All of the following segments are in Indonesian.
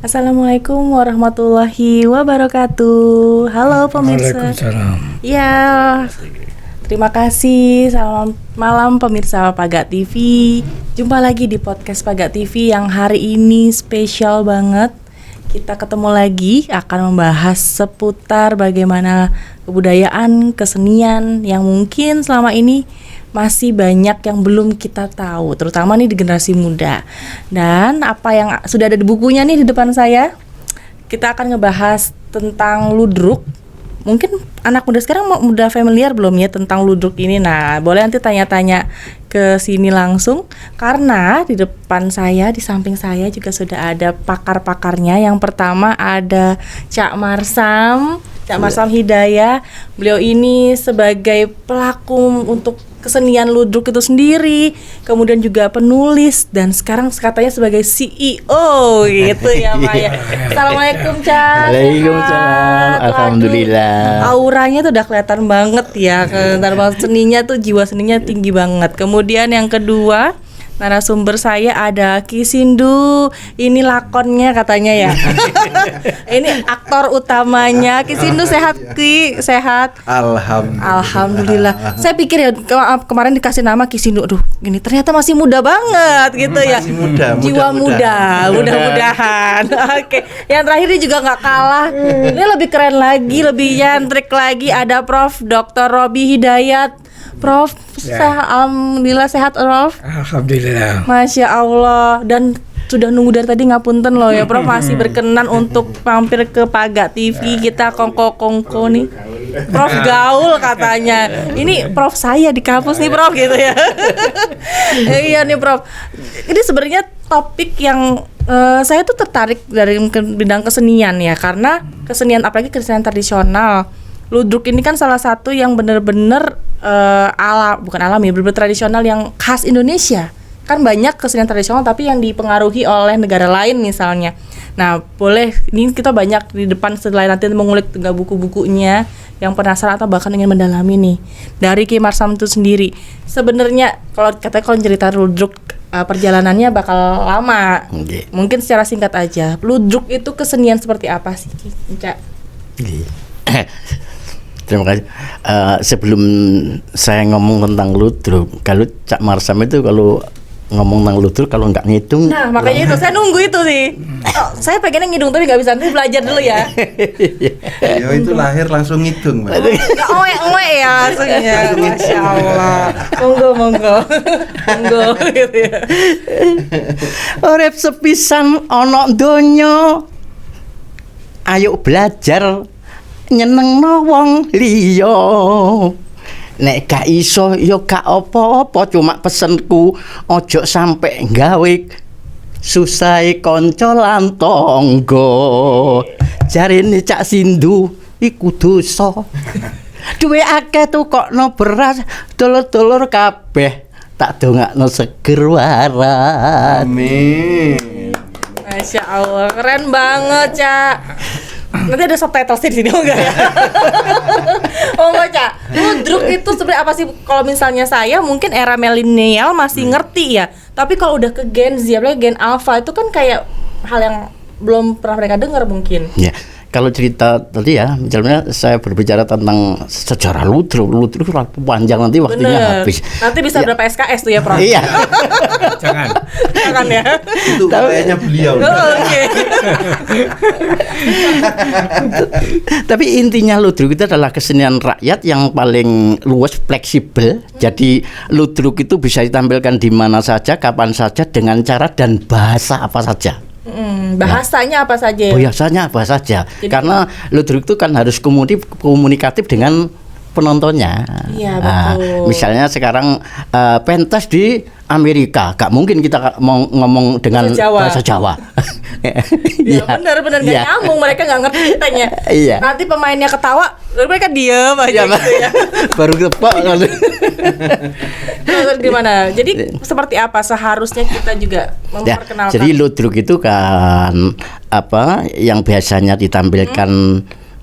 Assalamualaikum warahmatullahi wabarakatuh. Halo pemirsa. Waalaikumsalam. Ya, terima kasih. Selamat malam pemirsa Paga TV. Jumpa lagi di podcast Paga TV yang hari ini spesial banget. Kita ketemu lagi akan membahas seputar bagaimana kebudayaan, kesenian yang mungkin selama ini masih banyak yang belum kita tahu, terutama nih di generasi muda. Dan apa yang sudah ada di bukunya nih di depan saya, kita akan ngebahas tentang ludruk. Mungkin anak muda sekarang udah familiar belum ya tentang ludruk ini? Nah, boleh nanti tanya-tanya ke sini langsung, karena di depan saya, di samping saya juga sudah ada pakar-pakarnya. Yang pertama ada Cak Marsam Hidayah. Beliau ini sebagai pelaku untuk kesenian ludruk itu sendiri, kemudian juga penulis, dan sekarang katanya sebagai CEO gitu ya Pak ya. Assalamualaikum Cak. Waalaikumsalam. Alhamdulillah. Auranya tuh udah kelihatan banget ya, kelihatan banget seninya tuh, jiwa seninya tinggi banget. Kemudian yang kedua, narasumber saya ada Ki Sindu. Ini lakonnya katanya ya. Ini aktor utamanya. Ki Sindu sehat Ki? Sehat? Alhamdulillah. Saya pikir ya kemarin dikasih nama Ki Sindu. Aduh, ini ternyata masih muda banget gitu ya. Masih muda. Jiwa muda. Mudah-mudahan. Oke. Yang terakhir ini juga nggak kalah. Ini lebih keren lagi, lebih nyantrik lagi. Ada Prof. Dr. Robi Hidayat. Prof, alhamdulillah sehat Prof. Alhamdulillah. Masya Allah. Dan sudah nunggu dari tadi, ngapunten loh ya Prof, masih berkenan untuk mampir ke Paga TV. Kita kongko-kongko nih. Prof gaul katanya. Ini Prof saya di kampus nih Prof gitu ya. Iya nih Prof. Ini sebenarnya topik yang saya tuh tertarik dari bidang kesenian ya, karena kesenian, apalagi kesenian tradisional. Ludruk ini kan salah satu yang benar-benar bukan alami, benar-benar tradisional yang khas Indonesia. Kan banyak kesenian tradisional tapi yang dipengaruhi oleh negara lain misalnya. Nah, boleh ini kita banyak di depan setelah nanti mengulik juga buku-bukunya yang penasaran atau bahkan ingin mendalami nih. Dari Ki Marsam itu sendiri. Sebenarnya kalau cerita ludruk perjalanannya bakal lama. Okay. Mungkin secara singkat aja. Ludruk itu kesenian seperti apa sih, Cak? Terima kasih. Sebelum saya ngomong tentang ludruk, kalau Cak Marsam itu kalau ngomong tentang ludruk kalau nggak ngitung. Nah, makanya itu saya nunggu itu sih. Saya pengennya ngidung tapi nggak bisa, nanti belajar dulu ya. Ya itu lahir langsung ngitung, Mbak. Oe ya langsungnya. Masya Allah. Monggo gitu ya. Urip sepisan ana donya. Ayo belajar nyenengno wong liya. Nek gak iso ya gak apa-apa, cuma pesenku ojo sampe gawe susahe kanca lan tangga. Jarine Cak Sindu iku dosa. Duwe akeh tukokno beras, dulur-dulur kabeh tak dongakno seger waras. Amin. Masya Allah, keren banget Cak. Nanti ada subtitle di sini enggak ya? Oh enggak Cak. Ludruk itu sebenarnya apa sih? Kalau misalnya saya mungkin era milenial masih ngerti ya. Tapi kalau udah ke Gen Z, apalagi Gen Alpha itu kan kayak hal yang belum pernah mereka dengar mungkin. Ya, kalau cerita tadi ya, misalnya saya berbicara tentang sejarah ludruk panjang, nanti waktunya habis. Nanti bisa ya. berapa SKS tuh ya Prof? Iya. Jangan ya. Itu kayaknya beliau. Oke. Tapi intinya ludruk itu adalah kesenian rakyat yang paling luas, fleksibel. Jadi ludruk itu bisa ditampilkan di mana saja, kapan saja, dengan cara dan bahasa apa saja. Bahasanya apa saja? Biasanya apa saja. Jadi, karena ludruk itu kan harus komunikatif dengan penontonnya. Iya betul. Misalnya sekarang pentas di Amerika, gak mungkin kita mau ngomong dengan bahasa Jawa. Ya benar-benar gak nyambung, mereka gak ngerti kitanya. Iya. Nanti pemainnya ketawa, mereka diem aja gitu ya. Baru ketepok. Terus gimana? Jadi seperti apa seharusnya kita juga memperkenalkan? Jadi ludruk itu kan apa yang biasanya ditampilkan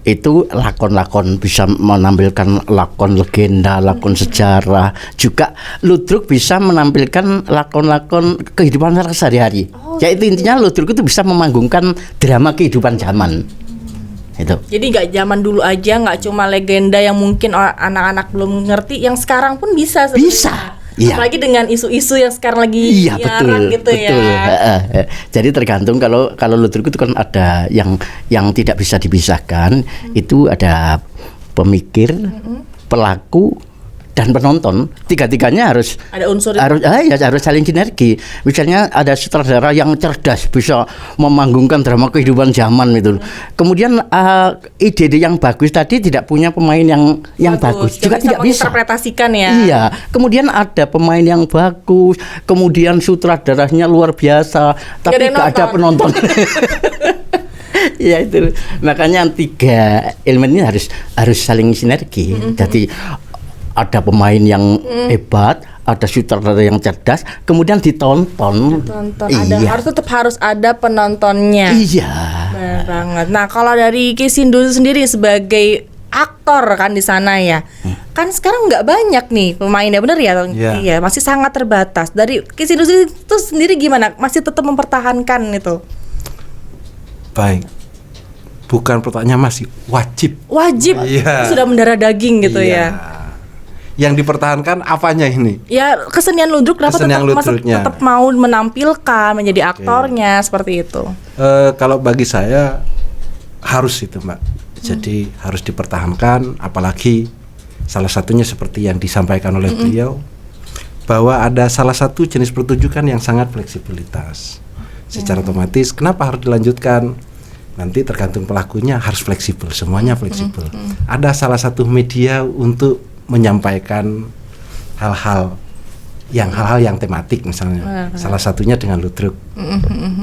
itu lakon-lakon, bisa menampilkan lakon legenda, lakon sejarah. Juga ludruk bisa menampilkan lakon-lakon kehidupan sehari-hari. Yaitu intinya ludruk itu bisa memanggungkan drama kehidupan zaman. Itu. Jadi nggak zaman dulu aja, nggak cuma legenda yang mungkin anak-anak belum ngerti, yang sekarang pun bisa sebenarnya. Bisa. Iya. Apalagi dengan isu-isu yang sekarang lagi nyaran gitu betul. ya. Jadi tergantung, kalau ludruk itu kan ada yang tidak bisa dipisahkan, itu ada pemikir, pelaku, dan penonton. Tiga-tiganya harus Ada unsur itu. harus saling sinergi. Misalnya ada sutradara yang cerdas, bisa memanggungkan drama kehidupan zaman itu. Kemudian ide yang bagus tadi tidak punya pemain yang bagus, juga tidak bisa menginterpretasikan ya. Iya, kemudian ada pemain yang bagus, kemudian sutradaranya luar biasa, tapi nggak ada penonton. Ya itu, makanya 3 elemen ini harus saling sinergi. Jadi ada pemain yang hebat, ada sutradara yang cerdas, kemudian ditonton. Harus ada penontonnya. Iya. Benar banget. Nah, kalau dari Kisindu sendiri sebagai aktor kan di sana ya, kan sekarang nggak banyak nih pemainnya, bener ya? Iya, masih sangat terbatas. Dari Kisindu itu sendiri gimana? Masih tetap mempertahankan itu? Baik. Bukan pertanyaan, masih wajib. Wajib. Iya. Sudah mendarah daging gitu Iya. ya. Yang dipertahankan apanya ini? Ya, kesenian ludruk kenapa Ludruknya. tetap mau menampilkan, menjadi aktornya seperti itu? Kalau bagi saya harus itu, Mbak. Jadi harus dipertahankan, apalagi salah satunya seperti yang disampaikan oleh beliau, bahwa ada salah satu jenis pertunjukan yang sangat fleksibilitas. Secara otomatis kenapa harus dilanjutkan? Nanti tergantung pelakunya, harus fleksibel, semuanya fleksibel. Ada salah satu media untuk menyampaikan hal-hal yang tematik misalnya. Salah satunya dengan ludruk.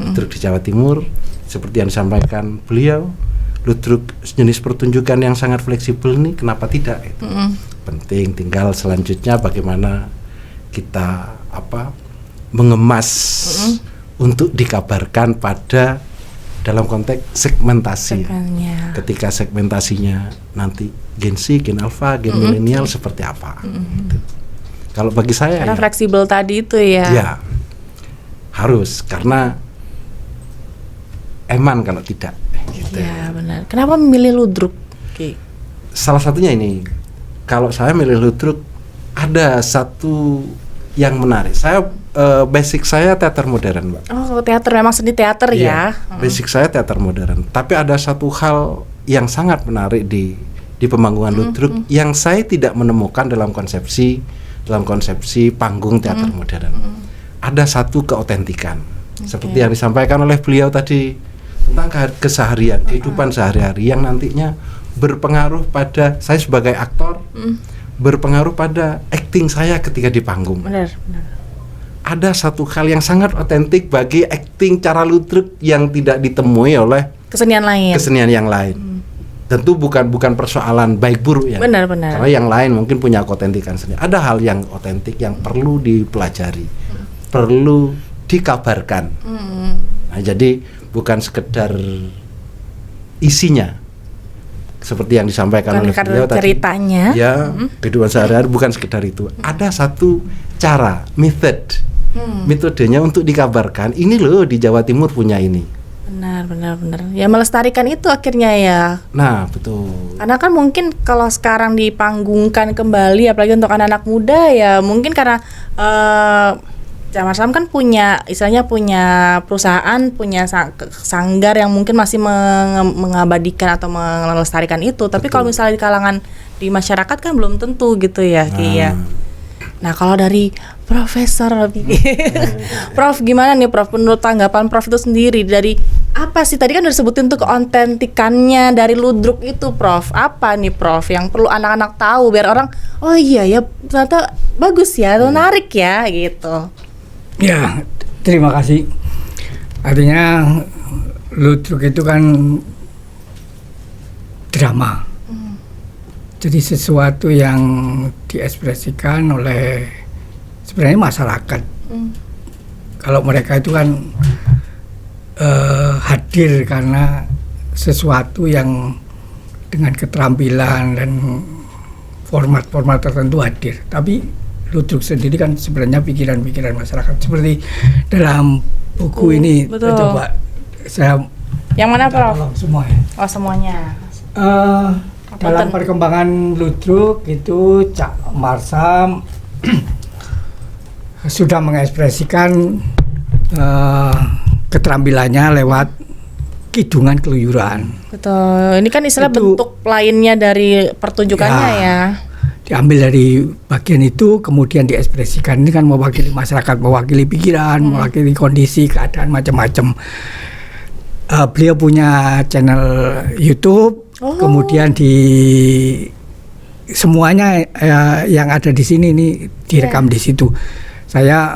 Ludruk di Jawa Timur seperti yang disampaikan beliau, ludruk jenis pertunjukan yang sangat fleksibel nih, kenapa tidak itu. Penting, tinggal selanjutnya bagaimana kita mengemas untuk dikabarkan pada dalam konteks segmentasi. Ketika segmentasinya nanti Gen Z, Gen Alpha, Gen milenial seperti apa? Gitu. Kalau bagi saya karena fleksibel tadi itu ya. Ya, harus, karena eman kalau tidak. Gitu. Ya benar. Kenapa memilih ludruk? Salah satunya ini, kalau saya milih ludruk ada satu yang menarik. Saya basic saya teater modern, Mbak. Oh, teater, memang seni teater ya. Basic saya teater modern. Tapi ada satu hal yang sangat menarik di pemanggungan ludruk yang saya tidak menemukan dalam konsepsi panggung teater modern. Ada satu keautentikan. Seperti yang disampaikan oleh beliau tadi tentang keseharian, kehidupan sehari-hari yang nantinya berpengaruh pada saya sebagai aktor, berpengaruh pada acting saya ketika di panggung. Benar. Ada satu hal yang sangat otentik bagi acting cara ludruk yang tidak ditemui oleh kesenian yang lain. Tentu bukan persoalan baik buruk ya. Benar. Karena yang lain mungkin punya keotentikan sendiri. Ada hal yang otentik yang perlu dipelajari, perlu dikabarkan. Nah, jadi bukan sekedar isinya seperti yang disampaikan oleh beliau tadi. Ceritanya. Ya, kehidupan sehari-hari bukan sekedar itu. Ada satu cara, metodenya untuk dikabarkan. Ini loh di Jawa Timur punya ini. Benar. Ya melestarikan itu akhirnya ya. Nah, betul. Karena kan mungkin kalau sekarang dipanggungkan kembali, apalagi untuk anak-anak muda ya, mungkin karena Jamar Sam kan punya perusahaan, punya sanggar yang mungkin masih mengabadikan atau melestarikan itu. Tapi kalau misalnya di kalangan di masyarakat kan belum tentu gitu ya, Nah, kalau dari Profesor Prof, gimana nih Prof, menurut tanggapan Prof itu sendiri, dari apa sih tadi kan udah disebutin tuh keautentikannya dari ludruk itu, Prof. Apa nih Prof yang perlu anak-anak tahu biar orang oh iya ya ternyata bagus ya, menarik ya gitu. Ya, terima kasih. Artinya ludruk itu kan drama. Jadi sesuatu yang diekspresikan oleh sebenarnya masyarakat. Kalau mereka itu kan hadir karena sesuatu yang dengan keterampilan dan format-format tertentu hadir. Tapi ludruk sendiri kan sebenarnya pikiran-pikiran masyarakat. Seperti dalam buku ini, betul. coba saya Yang mana Prof? tolong semua ya. Oh semuanya. Dalam perkembangan ludruk itu Cak Marsam sudah mengekspresikan keterampilannya lewat kidungan keluyuran. Betul. Ini kan istilah Itu- bentuk lainnya dari pertunjukannya ya. Diambil dari bagian itu kemudian diekspresikan. Ini kan mewakili masyarakat, mewakili pikiran, mewakili kondisi, keadaan macam-macam. Beliau punya channel YouTube, Oh. kemudian semuanya yang ada di sini ini direkam di situ. Saya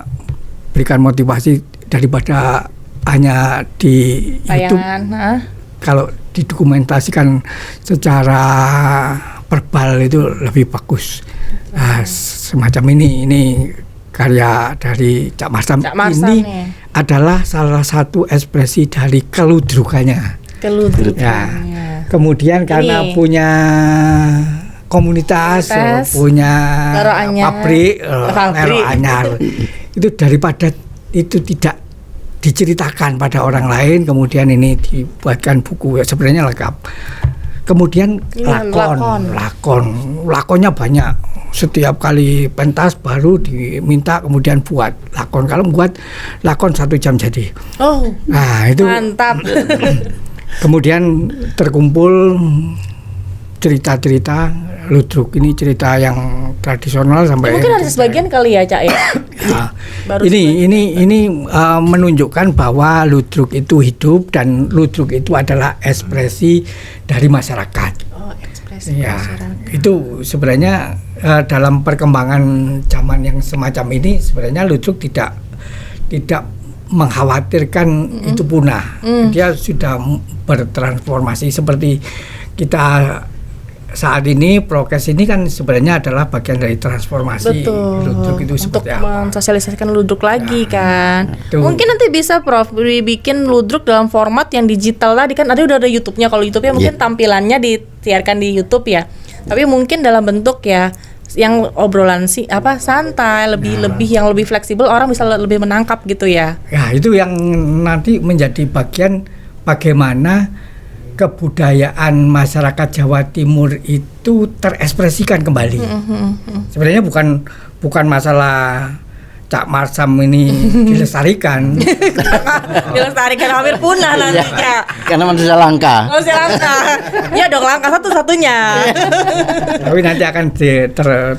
berikan motivasi daripada hanya di YouTube. Tayangan. Hah? Kalau didokumentasikan secara verbal itu lebih bagus. Nah, semacam ini karya dari Cak Marsam. Cak Marsam Ini nih. adalah salah satu ekspresi dari keludrukannya. Keludrukannya. Kemudian karena Ini. punya komunitas, punya Lero Anyar. pabrik, Pabrik. Lero Anyar. Itu daripada itu tidak diceritakan pada orang lain, kemudian ini dibuatkan buku, sebenarnya lengkap. Kemudian Ini lakonnya banyak. Setiap kali pentas baru diminta kemudian buat lakon. Kalau buat lakon 1 jam jadi. Oh, Nah itu mantap. kemudian terkumpul cerita-cerita ludruk. Ini cerita yang tradisional sampai Mungkin ada sebagian kali ya, Cak ya. Nah, Baru ini menunjukkan bahwa ludruk itu hidup dan ludruk itu adalah ekspresi dari masyarakat. Oh, ekspresi Ya, masyarakat. itu sebenarnya dalam perkembangan zaman yang semacam ini sebenarnya ludruk tidak mengkhawatirkan itu punah. Dia sudah bertransformasi seperti kita saat ini. Prokes ini kan sebenarnya adalah bagian dari transformasi. Betul. Ludruk itu Untuk seperti apa? mensosialisasikan ludruk lagi kan. itu. Mungkin nanti bisa Prof dibikin ludruk dalam format yang digital tadi kan. Udah ada YouTube-nya. Kalau YouTube-nya mungkin tampilannya disiarkan di YouTube ya. Tapi mungkin dalam bentuk ya yang obrolan santai, yang lebih fleksibel, orang bisa lebih menangkap gitu ya. Ya, itu yang nanti menjadi bagian bagaimana kebudayaan masyarakat Jawa Timur itu terekspresikan kembali. Sebenarnya bukan masalah Cak Marsam ini dilestarikan. Dilestarikan hampir punah nantinya. Karena manusia langka. Nggak usah langka. Ya dong, langka satu-satunya. Tapi nanti akan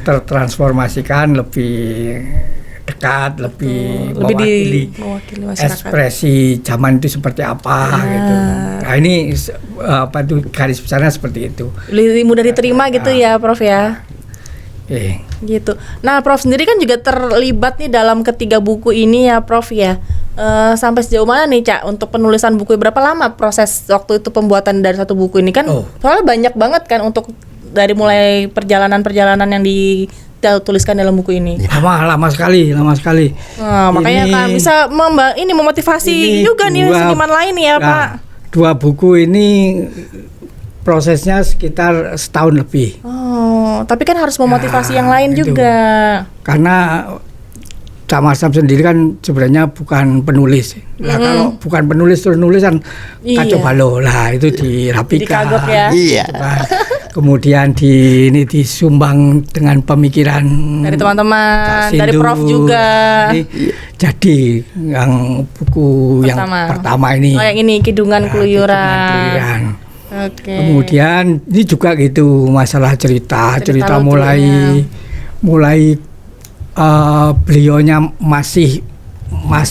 tertransformasikan lebih dekat, lebih Mewakili masyarakat. ekspresi zaman itu seperti apa gitu. Nah ini garis besarnya seperti itu. Lebih mudah diterima gitu ya, Prof ya. Gitu. Nah, Prof sendiri kan juga terlibat nih dalam ketiga buku ini ya, Prof ya. Sampai sejauh mana nih, Cak, untuk penulisan buku? Berapa lama proses waktu itu pembuatan dari satu buku ini kan? Soalnya banyak banget kan untuk dari mulai perjalanan-perjalanan yang dituliskan dalam buku ini. Lama sekali. Makanya Ini- kan bisa memotivasi juga nih seniman lain ya, Pak. 2 buku ini prosesnya sekitar setahun lebih. Oh, tapi kan harus memotivasi yang lain itu. juga. Karena Cak Marsam sendiri kan sebenarnya bukan penulis. Nah, kalau bukan penulis terus nulis kan kacau Iya. balau. Lah itu dirapikan. Dikagok ya. Iya. Kemudian ini disumbang dengan pemikiran Dari teman-teman, Cak dari Sindu. Prof juga. Ini jadi yang buku yang pertama ini. Oh, yang ini Kidungan Keluyuran. Keluyuran. Oke. Kemudian ini juga gitu masalah cerita Cerita mulai beliaunya masih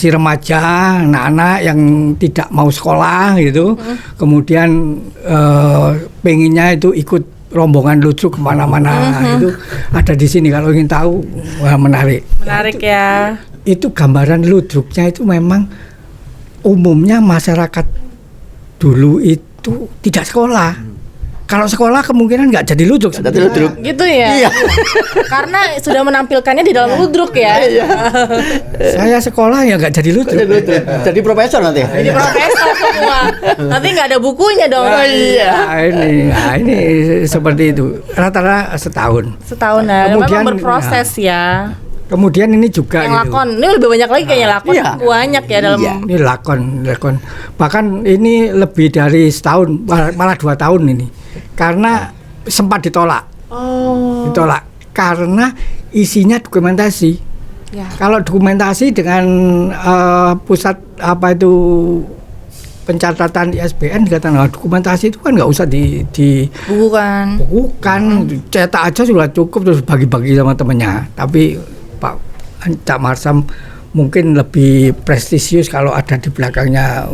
remaja, anak-anak yang tidak mau sekolah gitu. Kemudian pengennya itu ikut rombongan ludruk kemana-mana. Itu ada di sini kalau ingin tahu. Wah, menarik Ya. itu gambaran ludruknya itu memang umumnya masyarakat dulu itu tidak sekolah kalau sekolah kemungkinan nggak jadi ludruk. Jadi ludruk. Gitu ya. Iya. Karena sudah menampilkannya di dalam ludruk ya. Saya sekolah ya nggak jadi ludruk. Jadi profesor nanti. Jadi profesor semua. Nanti nggak ada bukunya dong. Oh iya. Ini seperti itu. Rata-rata setahun. Setahun ya. Kemudian, Memang berproses ya. Kemudian ini juga Yang gitu. lakon. Ini lebih banyak lagi kayaknya lakon. Iya. Banyak ya dalam. Iya. Ini lakon. Bahkan ini lebih dari setahun, malah 2 tahun ini. Karena sempat ditolak. Oh. Ditolak karena isinya dokumentasi. Ya. Kalau dokumentasi dengan pusat apa itu pencatatan ISBN dikatakan dokumentasi itu kan nggak usah Bukan. bukan cetak aja sudah cukup terus bagi-bagi sama temennya. Tapi Pak Cak Marsam mungkin lebih prestisius kalau ada di belakangnya.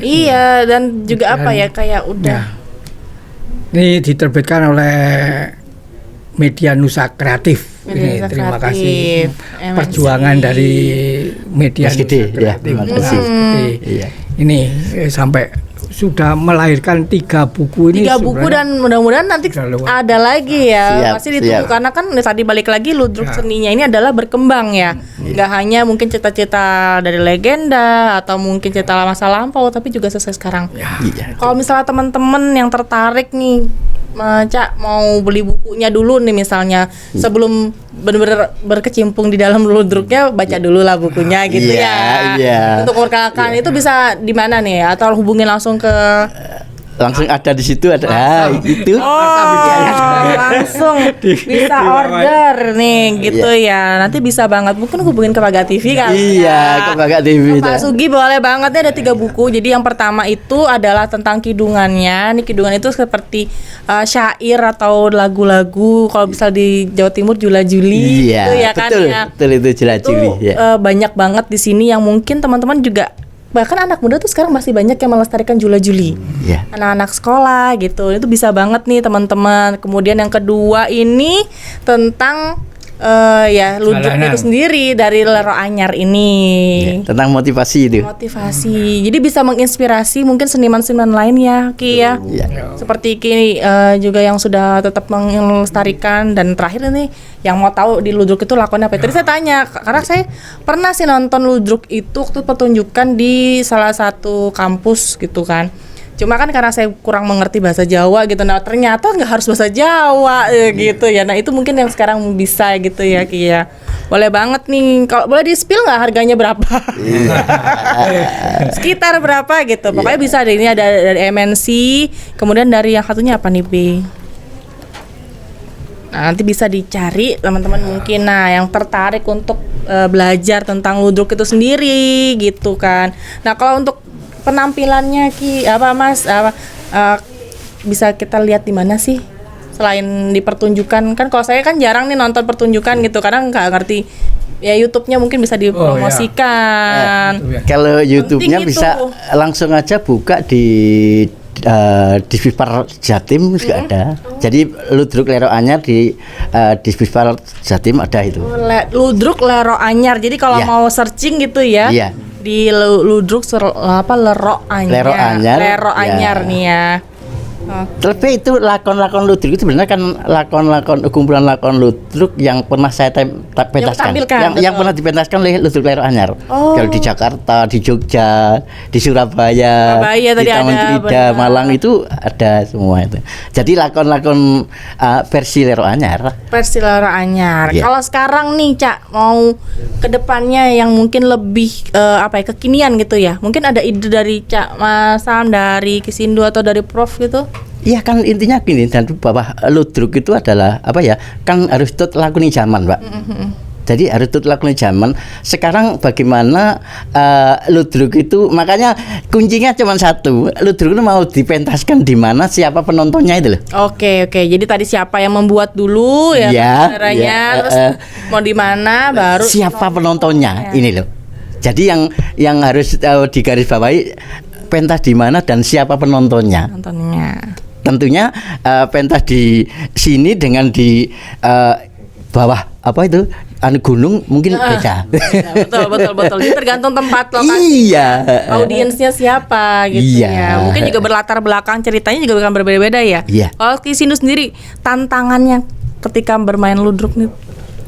Iya, dan juga apa ya, kayak udah. Ini diterbitkan oleh Media Nusa Kreatif. Media Nusa Terima Kreatif, kasih MNC. perjuangan dari Media Mas Gede, Nusa ya, Kreatif. terima Mas kasih. Gede. Iya. Ini sampai sudah melahirkan 3 buku ini. 3 buku sebenarnya. dan mudah-mudahan nanti Sudah lewat. ada lagi ya. Siap, Pasti ditunggu siap. karena kan tadi balik lagi ludruk Ya. seninya ini adalah berkembang ya. Nggak hanya mungkin cita-cita dari legenda atau mungkin cita masa lampau, tapi juga sesuai sekarang. Iya. Kalau misalnya teman-teman yang tertarik nih, Cak mau beli bukunya dulu nih misalnya sebelum benar-benar berkecimpung di dalam ludruknya, baca dulu lah bukunya gitu Iya, ya. iya. Untuk perkenalkan itu bisa di mana nih? Atau hubungin langsung ke Langsung ada di situ ada itu. langsung bisa order nih gitu ya. Nanti bisa banget mungkin hubungin ke Paga TV kan. Iya, ke Paga TV. Pak Sugi boleh banget nih, ada 3 buku. Jadi yang pertama itu adalah tentang kidungannya. Ini kidungan itu seperti syair atau lagu-lagu. Kalau misal di Jawa Timur Jula-Juli Iya, gitu ya kan betul, ya. betul itu Jula-Juli, Itu, ya. banyak banget di sini yang mungkin teman-teman juga, bahkan anak muda tuh sekarang masih banyak yang melestarikan Jula-Juli. Iya. Anak-anak sekolah gitu, itu bisa banget nih teman-teman. Kemudian yang kedua ini tentang ya ludruk Jalanan. itu sendiri dari Lero Anyar ini. Iya, tentang motivasi itu. Motivasi, jadi bisa menginspirasi mungkin seniman-seniman lain ya Ki ya. Iya. Seperti Ki juga yang sudah tetap melestarikan. Dan terakhir ini yang mau tahu di ludruk itu lakonnya apa. Tadi saya tanya karena saya pernah sih nonton ludruk itu waktu pertunjukan di salah satu kampus gitu kan. Cuma kan karena saya kurang mengerti bahasa Jawa gitu. Nah ternyata nggak harus bahasa Jawa gitu ya. Nah itu mungkin yang sekarang bisa gitu ya Ki ya. Boleh banget nih. Kalau boleh di-spill nggak harganya berapa? Sekitar berapa gitu. Pokoknya bisa deh. Ini ada dari MNC. Kemudian dari yang satunya apa nih B? Nah, nanti bisa dicari teman-teman mungkin. Nah, yang tertarik untuk belajar tentang ludruk itu sendiri gitu kan. Nah, kalau untuk penampilannya Ki apa Mas bisa kita lihat di mana sih selain di pertunjukan? Kan kalau saya kan jarang nih nonton pertunjukan gitu, kadang nggak ngerti ya, YouTube-nya mungkin bisa dipromosikan. Kalau YouTube-nya Penting bisa itu. langsung aja buka di Dispar Jatim juga ada. Jadi ludruk Lero Anyar di Dispar Jatim ada itu. Ludruk Lero Anyar. Jadi kalau Iya. mau searching gitu ya. Iya. Di ludruk Lero Anyar. Lero Anyar, Lero ya. Anyar nih ya. Oke. Tapi itu lakon-lakon ludruk itu sebenarnya kan lakon-lakon kumpulan lakon ludruk yang pernah saya pentaskan. tampilkan, Yang betul. pernah dipentaskan oleh ludruk Lero Anyar. Oh. Kalau di Jakarta, di Jogja, di Surabaya, Surabaya di tadi Taman ada, Cerita, benar. Malang itu ada semua itu. Jadi lakon-lakon versi Lero Anyar. Versi Lero Anyar. Iya. Kalau sekarang nih Cak mau ke depannya yang mungkin lebih kekinian gitu ya. Mungkin ada ide dari Cak Mas Sam, dari Kisindo atau dari Prof gitu. Iya kan intinya gini, dan bahwa ludruk itu adalah apa ya? Kan harus tut lakoni zaman, Pak. Jadi harus tut lakoni zaman. Sekarang bagaimana ludruk itu, makanya kuncinya cuma satu. Ludruk itu mau dipentaskan di mana, siapa penontonnya itu loh. Oke. Jadi tadi siapa yang membuat dulu ya Iya, caranya, iya, terus mau di mana baru Siapa penontonnya ini loh. Jadi yang harus digarisbawahi pentas di mana dan siapa penontonnya. nontonnya. Tentunya pentas di sini dengan di bawah apa itu gunung mungkin beda. Betul. Jadi tergantung tempat lokasi. Iya. Audiensnya siapa gitu Iya. ya. Mungkin juga berlatar belakang ceritanya juga akan berbeda-beda ya. Iya. Kalau Sindu sendiri tantangannya ketika bermain ludruk nih.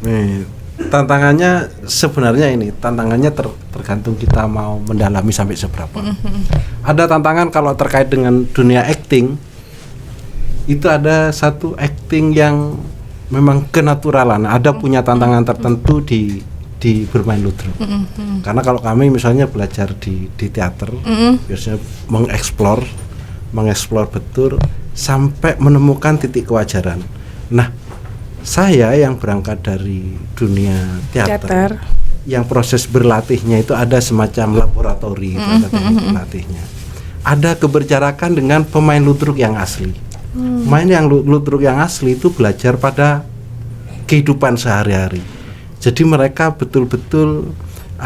Nih, tantangannya sebenarnya ini tergantung kita mau mendalami sampai seberapa. Ada tantangan kalau terkait dengan dunia acting. Itu ada satu acting yang memang kenaturalan, ada punya tantangan tertentu di bermain ludruk. Karena kalau kami misalnya belajar di teater, biasanya mengeksplor betul sampai menemukan titik kewajaran. Nah, saya yang berangkat dari dunia teater. Yang proses berlatihnya itu ada semacam laboratori, itu ada teknik berlatihnya. Ada keberjarakan dengan pemain ludruk yang asli. Main yang ludruk yang asli itu belajar pada kehidupan sehari-hari. Jadi mereka betul-betul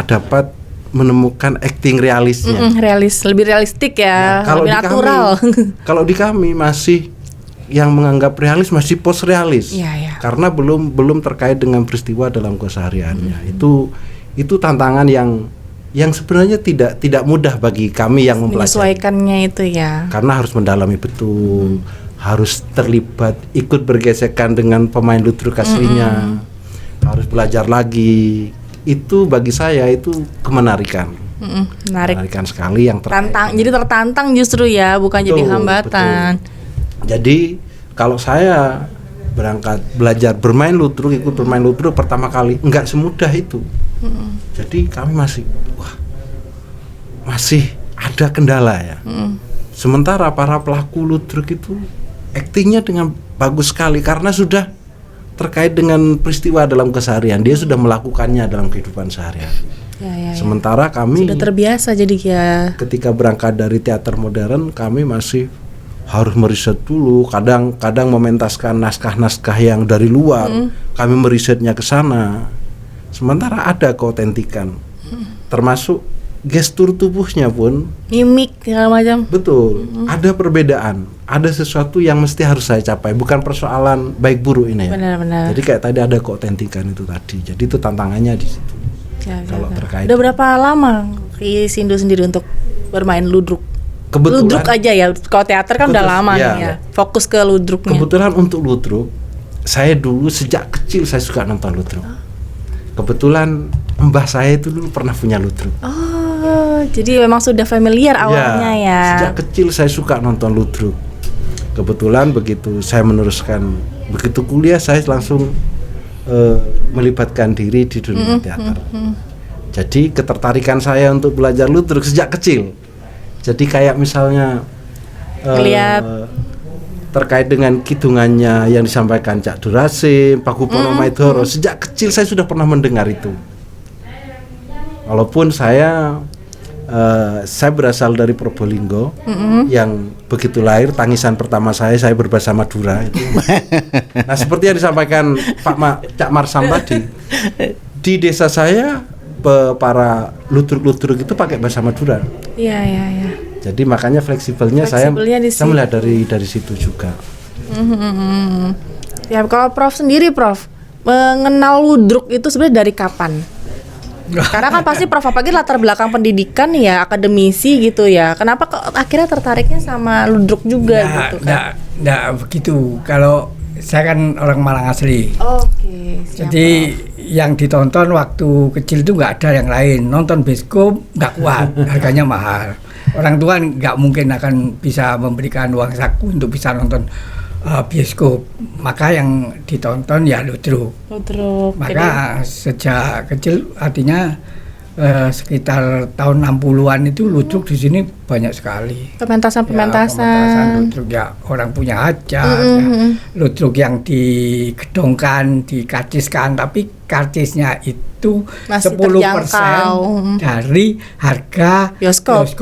dapat menemukan acting realisnya. Lebih realistik ya, Kalau lebih di natural. Kalau di kami masih yang menganggap realis masih post realis. Iya. Karena belum terkait dengan peristiwa dalam kesehariannya. Itu tantangan yang sebenarnya tidak mudah bagi kami yang mempelajari. Menyesuaikannya itu ya. Karena harus mendalami betul, harus terlibat, ikut bergesekan dengan pemain ludruk aslinya, harus belajar lagi. Itu bagi saya itu kemenarikan. Menarikan sekali yang Jadi tertantang justru ya, bukan jadi hambatan. Betul. Jadi kalau saya berangkat belajar bermain ludruk, ikut bermain ludruk pertama kali, enggak semudah itu. Jadi kami masih ada kendala ya. Sementara para pelaku ludruk itu aktingnya dengan bagus sekali karena sudah terkait dengan peristiwa dalam keseharian, dia sudah melakukannya dalam kehidupan sehari-hari. Ya. Sementara kami sudah terbiasa jadi ya. Ketika berangkat dari teater modern, kami masih harus meriset dulu. Kadang mementaskan naskah-naskah yang dari luar, kami merisetnya ke sana. Sementara ada keotentikan, termasuk gestur tubuhnya pun, mimik segala macam. Betul, ada perbedaan, ada sesuatu yang mesti harus saya capai, bukan persoalan baik buruk ini ya. Benar. Jadi kayak tadi ada keotentikan itu tadi, jadi itu tantangannya di situ. Kalau terkait. Udah berapa lama Sindu sendiri untuk bermain ludruk? Kebetulan, ludruk aja ya, kalau teater kan udah lama nih ya. Fokus ke ludruknya. Kebetulan untuk ludruk, saya dulu sejak kecil saya suka nonton ludruk. Kebetulan mbah saya itu dulu pernah punya ludruk. Jadi memang sudah familiar awalnya ya. Sejak kecil saya suka nonton ludruk. Kebetulan begitu saya meneruskan, begitu kuliah saya langsung melibatkan diri di dunia teater. Jadi ketertarikan saya untuk belajar ludruk sejak kecil. Jadi kayak misalnya terkait dengan kidungannya yang disampaikan Cak Durasim, Pak Gupono Maidoro, sejak kecil saya sudah pernah mendengar itu. Walaupun saya berasal dari Probolinggo, yang begitu lahir tangisan pertama saya berbahasa Madura itu. Nah seperti yang disampaikan Cak Marsam tadi, di desa saya para ludruk itu pakai bahasa Madura. Iya. Jadi makanya fleksibelnya saya melihat dari situ juga. Ya kalau Prof sendiri, Prof mengenal ludruk itu sebenarnya dari kapan? Karena kan pasti Prof apalagi latar belakang pendidikan ya, akademisi gitu ya. Kenapa akhirnya tertariknya sama ludruk juga gitu kan? Nggak begitu. Kalau saya kan orang Malang asli. Oke. Jadi yang ditonton waktu kecil itu nggak ada yang lain. Nonton bioskop nggak kuat, harganya mahal. Orang tua nggak mungkin akan bisa memberikan uang saku untuk bisa nonton bioskop. Maka yang ditonton ya ludruk. Maka sejak kecil artinya sekitar tahun 60-an itu ludruk di sini banyak sekali. Pementasan ludruk ya, orang punya hajat, ya, ludruk yang digedongkan, dikarciskan, tapi karcisnya itu masih 10% dari harga bioskop.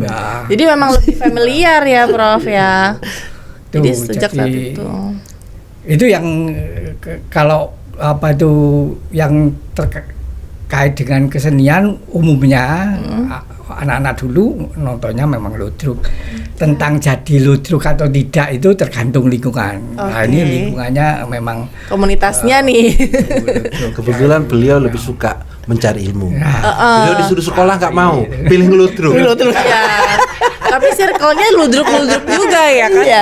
Ya. Jadi memang lebih familiar ya, Prof ya. Jadi sejak saat itu yang kalau apa itu yang terkait dengan kesenian umumnya anak-anak dulu nontonnya memang ludruk. tentang jadi ludruk atau tidak itu tergantung lingkungan. Nah, Oke. ini lingkungannya memang Komunitasnya nih. Kebetulan beliau lebih suka mencari ilmu. Nah, Beliau disuruh sekolah nggak mau, pilih ngeludruk. Iya. Tapi circle-nya ludruk-ludruk juga ya kan? Iya.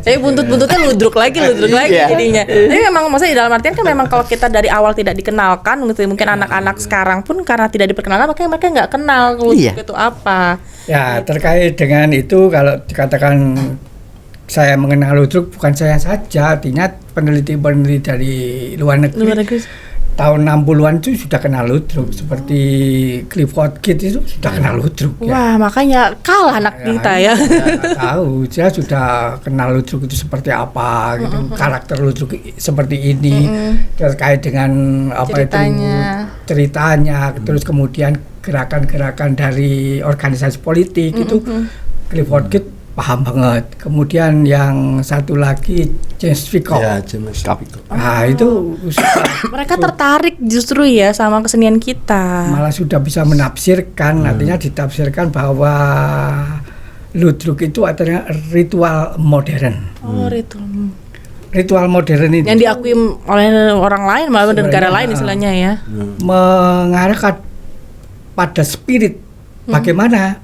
Tapi buntut-buntutnya ludruk lagi Iya. jadinya. Tapi memang maksudnya dalam artian kan memang kalau kita dari awal tidak dikenalkan, mungkin anak-anak sekarang pun karena tidak diperkenalkan makanya mereka nggak kenal ludruk Iya. itu apa. ya terkait dengan itu kalau dikatakan saya mengenal ludruk bukan saya saja, artinya peneliti-peneliti dari luar negeri, Luar negeri. tahun 60-an itu sudah kenal ludruk, seperti Clifford Kidd itu sudah kenal ludruk. Ya. Wah, makanya kalah anak kita ya. Nggak tahu, dia sudah kenal ludruk itu seperti apa, gitu, karakter ludruk seperti ini, terkait dengan apa Ceritanya. itu ceritanya, terus kemudian gerakan-gerakan dari organisasi politik itu Clifford Kidd paham banget. Kemudian yang satu lagi James Vicor. Ya, James Vicor. Nah itu Mereka tertarik justru ya sama kesenian kita. malah sudah bisa menafsirkan, artinya ditafsirkan bahwa ludruk itu adalah ritual modern. Oh, itu. Ritual modern itu Yang diakui oleh orang lain malah Sebenarnya, negara lain istilahnya ya. mengarah pada spirit bagaimana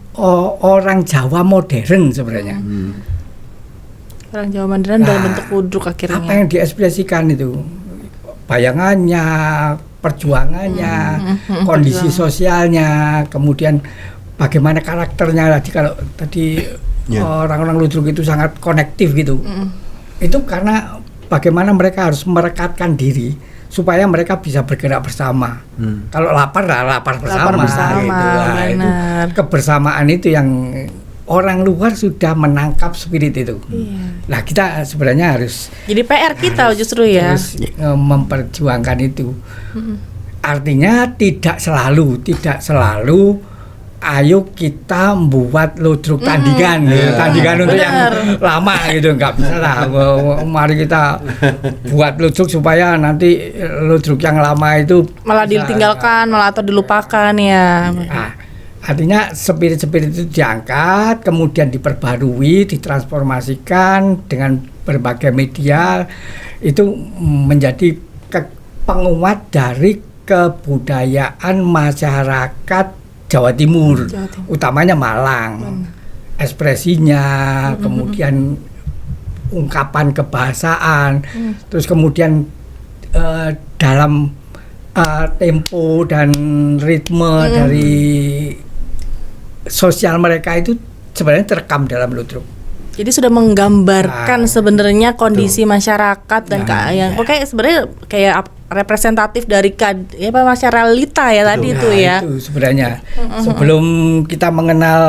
orang Jawa modern sebenarnya. Orang Jawa Mandaran dalam bentuk ludruk Apa akhirnya. yang diekspresikan itu? Bayangannya, perjuangannya, kondisi sosialnya, kemudian bagaimana karakternya. Tadi kalau tadi Ya. orang-orang ludruk itu sangat konektif gitu. Itu karena bagaimana mereka harus merekatkan diri supaya mereka bisa bergerak bersama. Kalau lapar bersama. bersama, gitu. Nah, itu benar. kebersamaan itu yang orang luar sudah menangkap spirit itu. Iya. Nah kita sebenarnya harus Jadi PR kita justru ya. terus memperjuangkan itu. Artinya tidak selalu ayo kita membuat ludruk tandingan, tandingan untuk yang lama gitu, nggak bisa lah. Mari kita buat ludruk supaya nanti ludruk yang lama itu Malah bisa- ditinggalkan, malah atau dilupakan ya. Nah, artinya spirit-spirit itu diangkat, kemudian diperbarui, ditransformasikan dengan berbagai media, itu menjadi penguat dari kebudayaan masyarakat Jawa Timur, utamanya Malang. Ekspresinya, kemudian ungkapan kebahasaan, terus kemudian dalam tempo dan ritme dari sosial mereka itu sebenarnya terekam dalam ludruk. Jadi sudah menggambarkan Nah, sebenarnya kondisi masyarakat dan yang kayak sebenarnya kayak representatif dari masyarakat ya tadi itu ya. Itu sebenarnya sebelum kita mengenal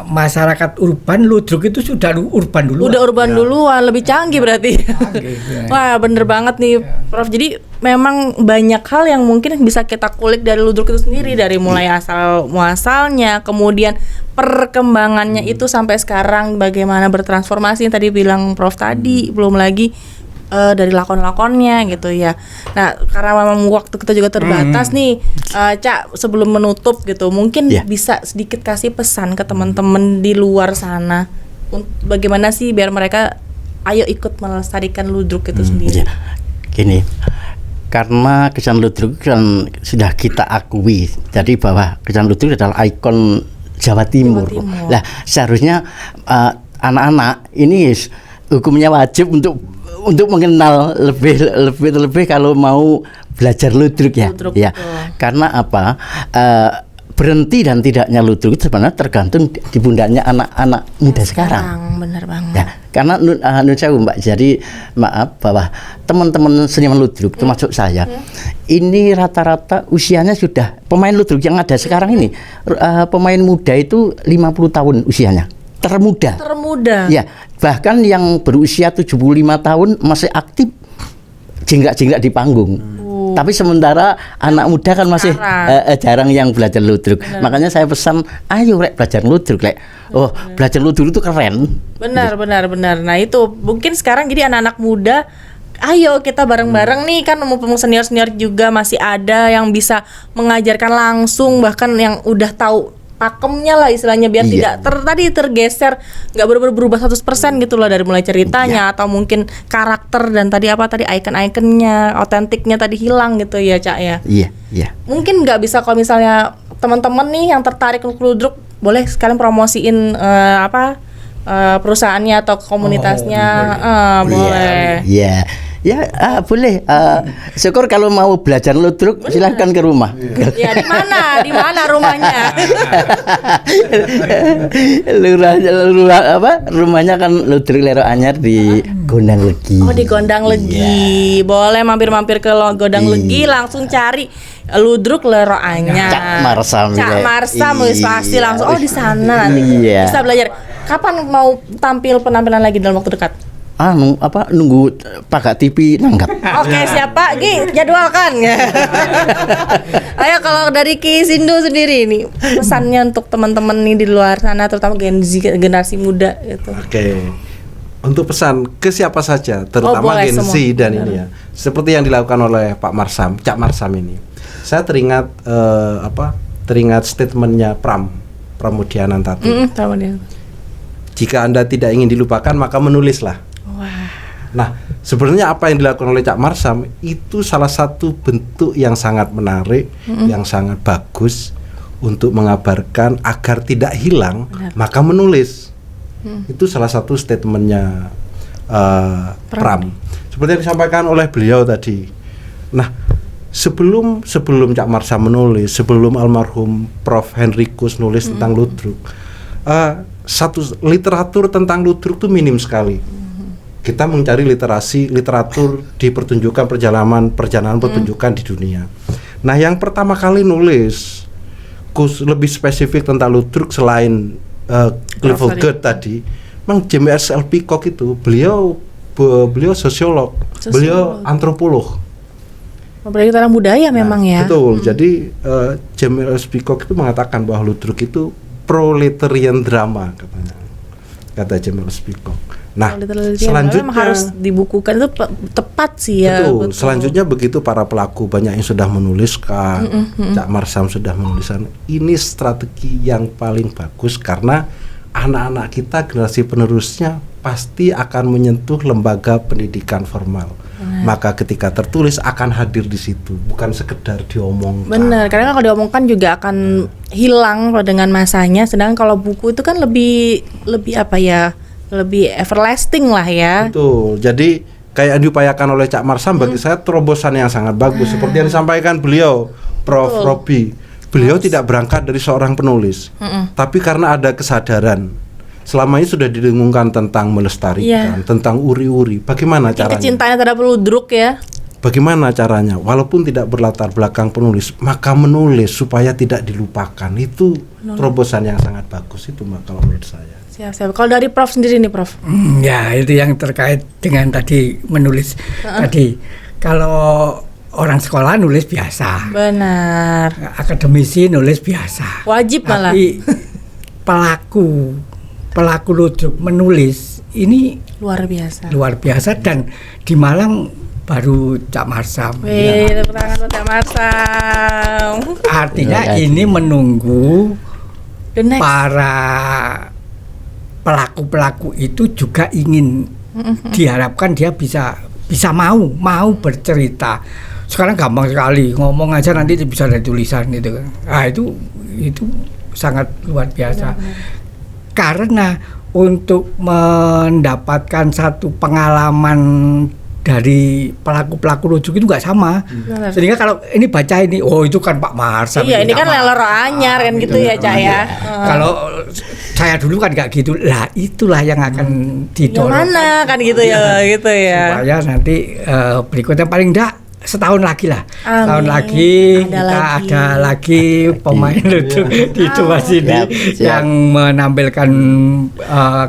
masyarakat urban, ludruk itu sudah urban dulu. Udah urban duluan, lebih canggih berarti. Gitu. Wah, bener banget nih, Prof. Jadi memang banyak hal yang mungkin bisa kita kulik dari ludruk itu sendiri, dari mulai asal muasalnya, kemudian perkembangannya itu sampai sekarang bagaimana bertransformasi yang tadi bilang Prof tadi, belum lagi dari lakon-lakonnya gitu ya. Nah, karena memang waktu kita juga terbatas nih, Cak, sebelum menutup gitu, mungkin Ya. bisa sedikit kasih pesan ke teman-teman di luar sana, bagaimana sih biar mereka ayo ikut melestarikan ludruk itu sendiri. Ya, gini, karena kesenian ludruk kan sudah kita akui, jadi bahwa kesenian ludruk adalah ikon Jawa Timur. Timur. Nah, seharusnya anak-anak ini hukumnya wajib untuk mengenal lebih kalau mau belajar ludruk ya. Ludruk, Ya, betul. karena apa? Berhenti dan tidaknya ludruk itu sebenarnya tergantung di pundaknya anak-anak muda sekarang. Bener banget. Ya, karena Nun Sewu, Mbak, jadi maaf bahwa teman-teman seniman ludruk termasuk saya, ini rata-rata usianya sudah pemain ludruk yang ada sekarang ini, pemain muda itu 50 tahun usianya, termuda. Termuda. Ya, bahkan yang berusia 75 tahun masih aktif jenggak-jenggak di panggung. Tapi sementara anak muda kan masih jarang yang belajar ludruk. Makanya saya pesan, ayo Rek belajar ludruk, Rek. Oh, belajar ludruk itu keren. Benar. Nah itu mungkin sekarang jadi anak-anak muda, ayo kita bareng-bareng nih, kan mumpung senior-senior juga masih ada yang bisa mengajarkan langsung, bahkan yang udah tahu pakemnya lah istilahnya biar Iya. tidak tergeser, nggak benar-benar berubah 100% gitu loh dari mulai ceritanya atau mungkin karakter dan tadi icon-iconnya, otentiknya tadi hilang gitu ya Cak ya. Iya. Mungkin nggak bisa kalau misalnya teman-teman nih yang tertarik untuk Ludruk, boleh sekalian promosiin perusahaannya atau komunitasnya, boleh. Iya. Ya, boleh. Syukur kalau mau belajar ludruk silahkan ke rumah. Ya di mana rumahnya? Rumahnya kan Ludruk Lero Anyar di Gondang Legi. Oh di Gondang Legi, boleh mampir-mampir ke Gondang Legi, langsung cari Ludruk Lero Anyar. Cak Marsam. Cak Marsam wis pasti langsung. Oh di sana nanti Iya. bisa belajar. Kapan mau tampil penampilan lagi dalam waktu dekat? Nunggu Pagat TV nanggap. Oke siap Pak, jadwalkan. Ayo kalau dari Ki Sindu sendiri nih pesannya untuk teman-teman nih di luar sana, terutama Gen Z, generasi muda gitu. Oke. Untuk pesan ke siapa saja, terutama boleh Gen Z semua. dan ini ya, seperti yang dilakukan oleh Pak Marsam, Cak Marsam ini. Saya teringat statementnya Pramudianantati. Tahu dia. Jika Anda tidak ingin dilupakan, maka menulislah. Nah, sebenarnya apa yang dilakukan oleh Cak Marsam itu salah satu bentuk yang sangat menarik, yang sangat bagus untuk mengabarkan agar tidak hilang, maka menulis. Itu salah satu statementnya Pram. Seperti yang disampaikan oleh beliau tadi. Nah, sebelum Cak Marsam menulis, sebelum almarhum Prof. Henrikus nulis tentang ludruk, satu literatur tentang ludruk itu minim sekali. Kita mencari literatur di pertunjukan perjalanan pertunjukan di dunia. Nah, yang pertama kali nulis lebih spesifik tentang ludruk selain Clifford Geertz tadi, memang James L. Peacock itu beliau sosiolog, beliau antropolog. Berarti orang budaya memang ya. Betul. Jadi James L. Peacock itu mengatakan bahwa ludruk itu proletarian drama katanya. Kata James L. Peacock. Nah, selanjutnya memang harus dibukukan, itu tepat sih ya. Betul. Selanjutnya begitu para pelaku banyak yang sudah menuliskan, Cak Marsam sudah menuliskan. Ini strategi yang paling bagus karena anak-anak kita generasi penerusnya pasti akan menyentuh lembaga pendidikan formal. Maka ketika tertulis akan hadir di situ, bukan sekedar diomongkan. Benar, karena kalau diomongkan juga akan hilang dengan masanya. Sedangkan kalau buku itu kan lebih lebih everlasting lah ya. Betul. Jadi kayak yang diupayakan oleh Cak Marsam bagi saya terobosan yang sangat bagus. Seperti yang disampaikan beliau, Prof. Robi. Beliau tidak berangkat dari seorang penulis, tapi karena ada kesadaran. Selama ini sudah didengungkan tentang melestarikan, tentang uri-uri. Bagaimana caranya? Kecintaannya terhadap ludruk ya. Bagaimana caranya? Walaupun tidak berlatar belakang penulis, maka menulis supaya tidak dilupakan. Itu terobosan yang sangat bagus itu kalau menurut saya. Siap. Kalau dari Prof sendiri nih Prof. Ya itu yang terkait dengan tadi menulis tadi. Kalau orang sekolah nulis biasa. Benar. Akademisi nulis biasa. Wajib malah. Tapi pelaku ludruk menulis ini Luar biasa. dan di Malang baru Cak Marsam. Wih, tepuk tangan buat Cak Marsam. Artinya ini menunggu The next. para pelaku itu juga ingin diharapkan dia bisa mau bercerita. Sekarang gampang sekali ngomong aja nanti bisa ada tulisan gitu kan. Nah, itu sangat luar biasa. Karena untuk mendapatkan satu pengalaman dari pelaku ludruk itu nggak sama. Sehingga kalau ini baca ini, oh itu kan Pak Marsam. Iya, ini kan Lero Anyar kan gitu ya, Cak ya. Kalau saya dulu kan nggak gitu. Lah itulah yang akan didorong. Yang mana kan gitu ya, gitu ya. Supaya nanti berikutnya paling enggak setahun lagi lah. Amin. Setahun lagi ada lagi pemain ludruk di dua sini yang menampilkan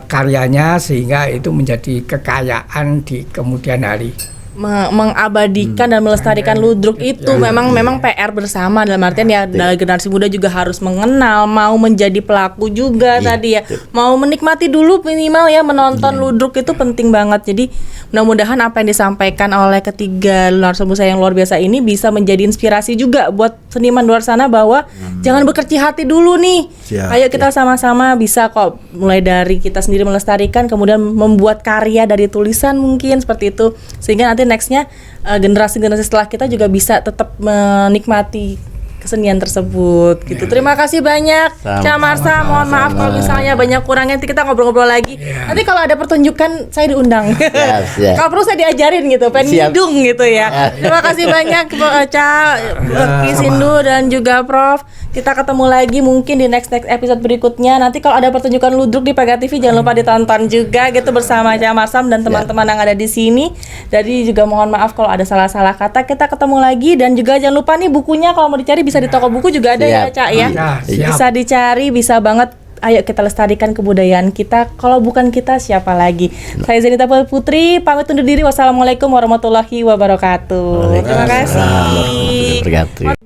karyanya sehingga itu menjadi kekayaan di kemudian hari. mengabadikan dan melestarikan ludruk itu memang PR bersama, dalam artian ya dari generasi muda juga harus mengenal, mau menjadi pelaku juga tadi ya, mau menikmati dulu minimal ya, menonton ludruk itu penting banget. Jadi mudah-mudahan apa yang disampaikan oleh ketiga narasumber saya yang luar biasa ini bisa menjadi inspirasi juga buat seniman luar sana bahwa jangan berkecil hati dulu nih. Siap. Ayo kita sama-sama bisa kok, mulai dari kita sendiri melestarikan, kemudian membuat karya dari tulisan mungkin seperti itu, sehingga nanti nextnya generasi-generasi setelah kita juga bisa tetap menikmati kesenian tersebut gitu. Terima kasih banyak Ca Marsam. Mohon maaf kalau misalnya banyak kurangnya, nanti kita ngobrol-ngobrol lagi. Nanti kalau ada pertunjukan saya diundang. Siap. Kalau perlu saya diajarin gitu, pengen Siap. hidung gitu ya. Terima kasih banyak Ca, Ki Sindu dan juga Prof. Kita ketemu lagi mungkin di next episode berikutnya. Nanti kalau ada pertunjukan ludruk di Paga TV jangan lupa ditonton juga gitu bersama Ca Marsam dan teman-teman yang ada di sini. Jadi juga mohon maaf kalau ada salah-salah kata. Kita ketemu lagi, dan juga jangan lupa nih bukunya kalau mau dicari bisa di toko buku juga ada ya, Ca ya. Siap. Bisa dicari, bisa banget. Ayo kita lestarikan kebudayaan kita. Kalau bukan kita siapa lagi? Saya Zenita Putri pamit undur diri. Wassalamualaikum warahmatullahi wabarakatuh. Terima kasih. Waalaikumsalam warahmatullahi wabarakatuh.